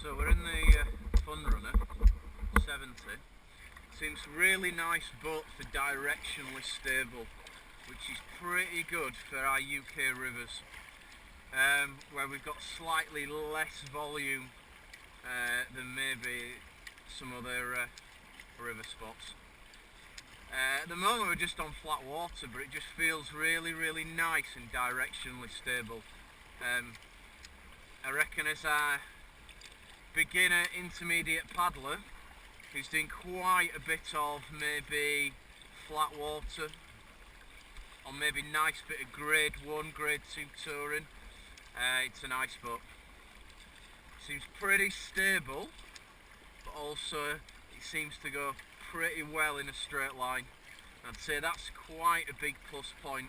So we're in the Funrunner 70. Seems really nice boat for directionally stable, which is pretty good for our UK rivers, where we've got slightly less volume than maybe some other river spots. At the moment we're just on flat water, but it just feels really nice and directionally stable. I reckon as a beginner intermediate paddler who's doing quite a bit of maybe flat water or maybe nice bit of grade 1, grade 2 touring, it's a nice boat. Seems pretty stable, but also it seems to go pretty well in a straight line. I'd say that's quite a big plus point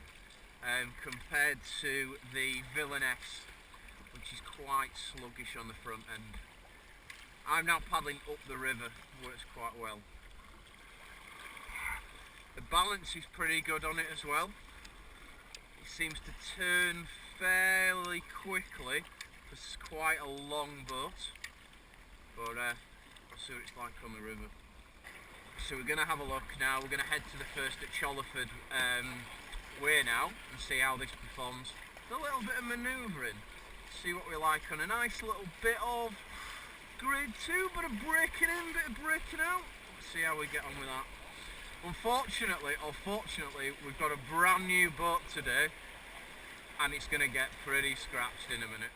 compared to the Villainess, which is quite sluggish on the front end. I'm now paddling up the river, works quite well. The balance is pretty good on it as well. It seems to turn fairly quickly. This is quite a long boat, but I'll see what it's like on the river. So we're going to have a look now. We're going to head to the first at Chollerford Way now and see how this performs. A little bit of manoeuvring, see what we like on a nice little bit of grade 2, bit of breaking in, bit of breaking out. Let's see how we get on with that. Unfortunately, or fortunately, we've got a brand new boat today and it's going to get pretty scratched in a minute.